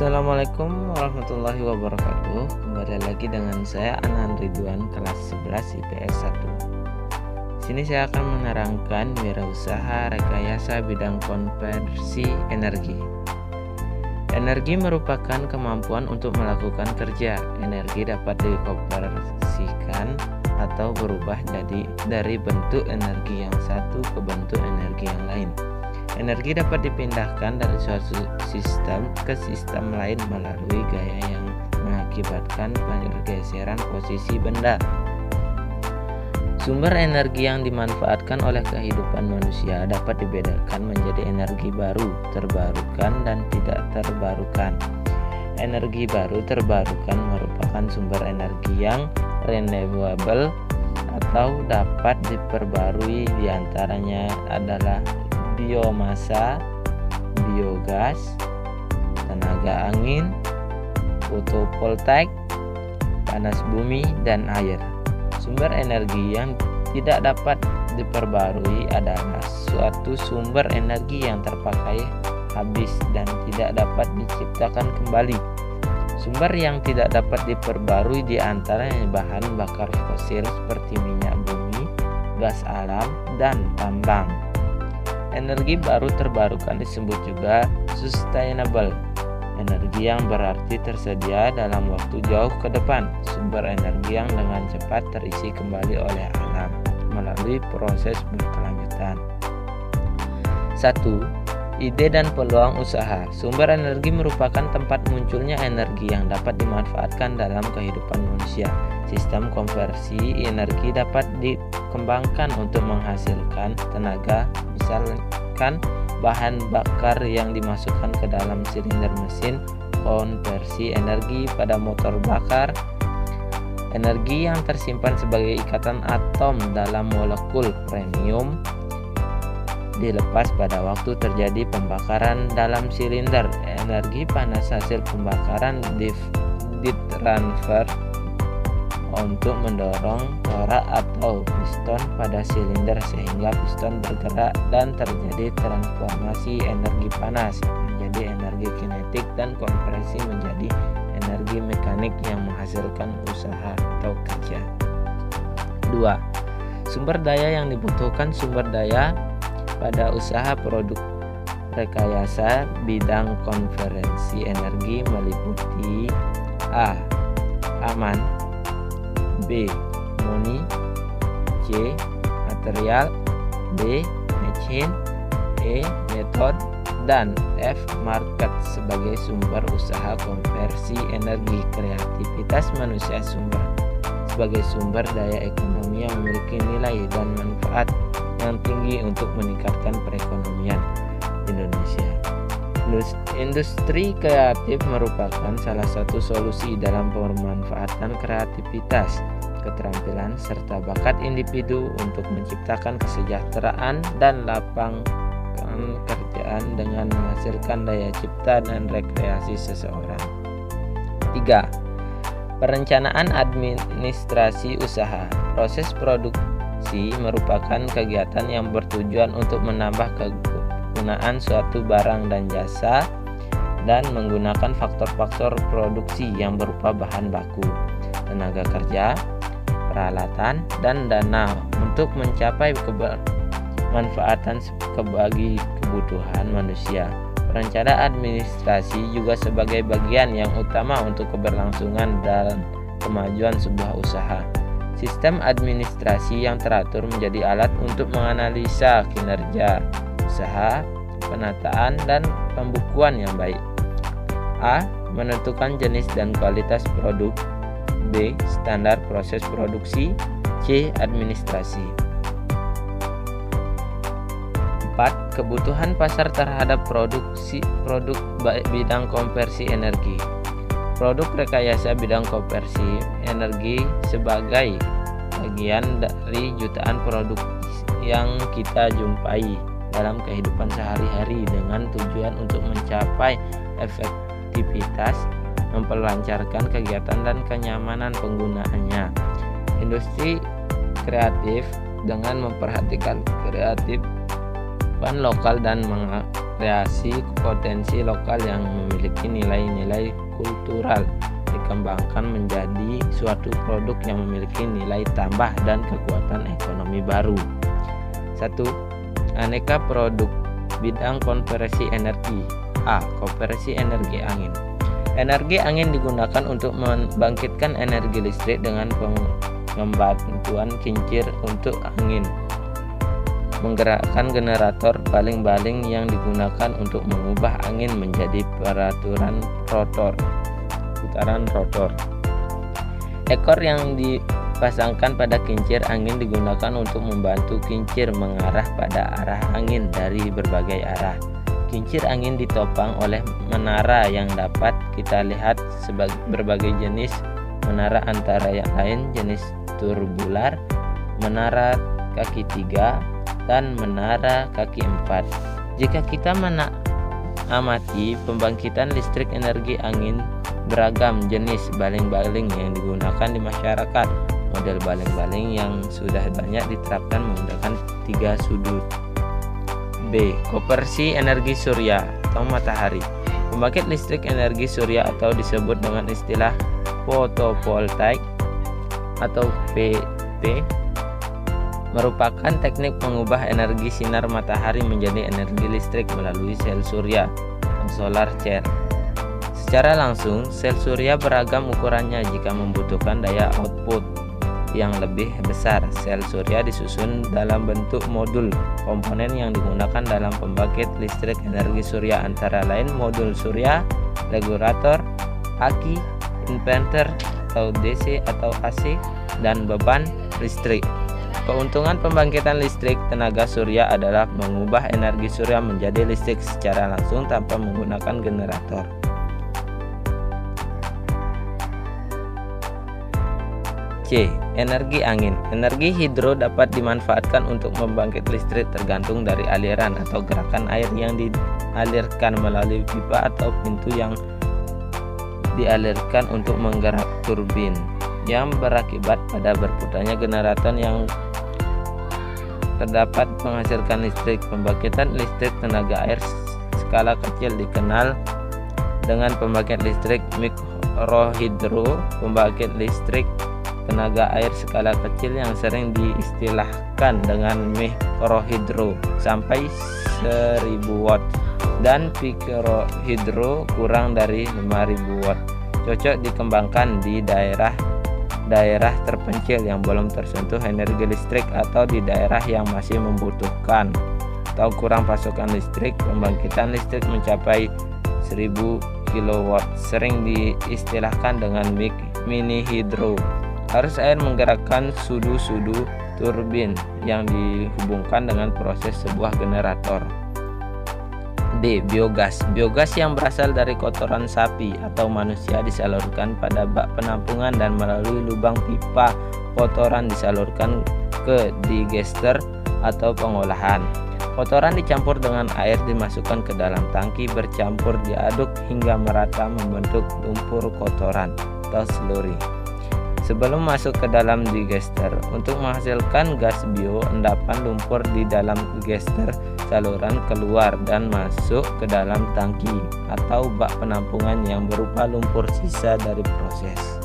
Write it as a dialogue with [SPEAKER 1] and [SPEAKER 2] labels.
[SPEAKER 1] Assalamualaikum warahmatullahi wabarakatuh. Kembali lagi dengan saya Anan Ridwan, kelas 11 IPS 1. Sini saya akan menerangkan wirausaha rekayasa bidang konversi energi. Energi merupakan kemampuan untuk melakukan kerja. Energi dapat dikonversikan atau berubah jadi dari bentuk energi yang satu ke bentuk energi yang lain. Energi dapat dipindahkan dari suatu sistem ke sistem lain melalui gaya yang mengakibatkan pergeseran posisi benda. Sumber energi yang dimanfaatkan oleh kehidupan manusia dapat dibedakan menjadi energi baru, terbarukan, dan tidak terbarukan. Energi baru terbarukan merupakan sumber energi yang renewable atau dapat diperbarui, diantaranya adalah biomasa, biogas, tenaga angin, fotovoltaik, panas bumi, dan air. Sumber energi yang tidak dapat diperbarui adalah suatu sumber energi yang terpakai habis dan tidak dapat diciptakan kembali. Sumber yang tidak dapat diperbarui diantaranya bahan bakar fosil seperti minyak bumi, gas alam, dan tambang. Energi baru terbarukan disebut juga sustainable. Energi yang berarti tersedia dalam waktu jauh ke depan. Sumber energi yang dengan cepat terisi kembali oleh alam melalui proses berkelanjutan. 1. Ide dan peluang usaha. Sumber energi merupakan tempat munculnya energi yang dapat dimanfaatkan dalam kehidupan manusia. Sistem konversi energi dapat dikembangkan untuk menghasilkan tenaga, misalkan bahan bakar yang dimasukkan ke dalam silinder mesin konversi energi pada motor bakar, energi yang tersimpan sebagai ikatan atom dalam molekul premium dilepas pada waktu terjadi pembakaran dalam silinder. Energi panas hasil pembakaran ditransfer untuk mendorong torak atau piston pada silinder sehingga piston bergerak dan terjadi transformasi energi panas menjadi energi kinetik dan kompresi menjadi energi mekanik yang menghasilkan usaha atau kerja. 2. Sumber daya yang dibutuhkan. Sumber daya pada usaha produk rekayasa bidang konversi energi meliputi A. Aman, B. Money, C. Material, D. Machine, E. Method, dan F. Market. Sebagai sumber usaha konversi energi, kreativitas manusia sebagai sumber daya ekonomi yang memiliki nilai dan manfaat yang tinggi untuk meningkatkan perekonomian Indonesia. Industri kreatif merupakan salah satu solusi dalam pemanfaatan kreativitas, keterampilan, serta bakat individu untuk menciptakan kesejahteraan dan lapangan kerjaan dengan menghasilkan daya cipta dan rekreasi seseorang. 3. Perencanaan administrasi usaha. Proses produksi merupakan kegiatan yang bertujuan untuk menambah kegunaan suatu barang dan jasa dan menggunakan faktor-faktor produksi yang berupa bahan baku, tenaga kerja, peralatan, dan dana untuk mencapai kebermanfaatan bagi kebutuhan manusia. Perencanaan administrasi juga sebagai bagian yang utama untuk keberlangsungan dan kemajuan sebuah usaha. Sistem administrasi yang teratur menjadi alat untuk menganalisa kinerja usaha, penataan, dan pembukuan yang baik. A. Menentukan jenis dan kualitas produk. B. Standar proses produksi. C. Administrasi. 4. Kebutuhan pasar terhadap produk bidang konversi energi. Produk rekayasa bidang konversi energi sebagai bagian dari jutaan produk yang kita jumpai dalam kehidupan sehari-hari dengan tujuan untuk mencapai efektivitas, memperlancarkan kegiatan dan kenyamanan penggunaannya. Industri kreatif dengan memperhatikan kreatif lokal dan kreasi potensi lokal yang memiliki nilai-nilai kultural dikembangkan menjadi suatu produk yang memiliki nilai tambah dan kekuatan ekonomi baru. 1. Aneka produk bidang konversi energi. A. Konversi energi angin. Energi angin digunakan untuk membangkitkan energi listrik dengan pembantuan kincir untuk angin, menggerakkan generator baling-baling yang digunakan untuk mengubah angin menjadi putaran rotor. Ekor yang dipasangkan pada kincir angin digunakan untuk membantu kincir mengarah pada arah angin dari berbagai arah. Kincir angin ditopang oleh menara yang dapat kita lihat sebagai berbagai jenis menara, antara yang lain jenis turbular, menara kaki 3, dan menara kaki 4. Jika kita mengamati pembangkitan listrik energi angin, beragam jenis baling-baling yang digunakan di masyarakat. Model baling-baling yang sudah banyak diterapkan menggunakan 3 sudut. B. Konversi energi surya atau matahari. Pembangkit listrik energi surya atau disebut dengan istilah fotovoltaik atau PV merupakan teknik mengubah energi sinar matahari menjadi energi listrik melalui sel surya atau solar cell. Secara langsung, sel surya beragam ukurannya. Jika membutuhkan daya output yang lebih besar, sel surya disusun dalam bentuk modul komponen yang digunakan dalam pembangkit listrik energi surya, antara lain modul surya, regulator, aki, inverter atau DC atau AC, dan beban listrik. Keuntungan pembangkitan listrik tenaga surya adalah mengubah energi surya menjadi listrik secara langsung tanpa menggunakan generator. C. Energi angin. Energi hidro dapat dimanfaatkan untuk membangkit listrik tergantung dari aliran atau gerakan air yang dialirkan melalui pipa atau pintu yang dialirkan untuk menggerak turbin yang berakibat pada berputarnya generator yang terdapat menghasilkan listrik. Pembangkitan listrik tenaga air skala kecil dikenal dengan pembangkit listrik mikrohidro. Pembangkit listrik tenaga air skala kecil yang sering diistilahkan dengan mikrohidro sampai 1000 watt dan pikrohidro kurang dari 5000 watt. Cocok dikembangkan di daerah terpencil yang belum tersentuh energi listrik atau di daerah yang masih membutuhkan atau kurang pasokan listrik. Pembangkitan listrik mencapai 1000 kW sering diistilahkan dengan mini hidro. Arus air menggerakkan sudu-sudu turbin yang dihubungkan dengan proses sebuah generator. D. Biogas. Biogas yang berasal dari kotoran sapi atau manusia disalurkan pada bak penampungan dan melalui lubang pipa kotoran disalurkan ke digester atau pengolahan. Kotoran dicampur dengan air dimasukkan ke dalam tangki, bercampur, diaduk hingga merata membentuk lumpur kotoran atau slurry. Sebelum masuk ke dalam digester, untuk menghasilkan gas bio, endapan lumpur di dalam digester saluran keluar dan masuk ke dalam tangki atau bak penampungan yang berupa lumpur sisa dari proses.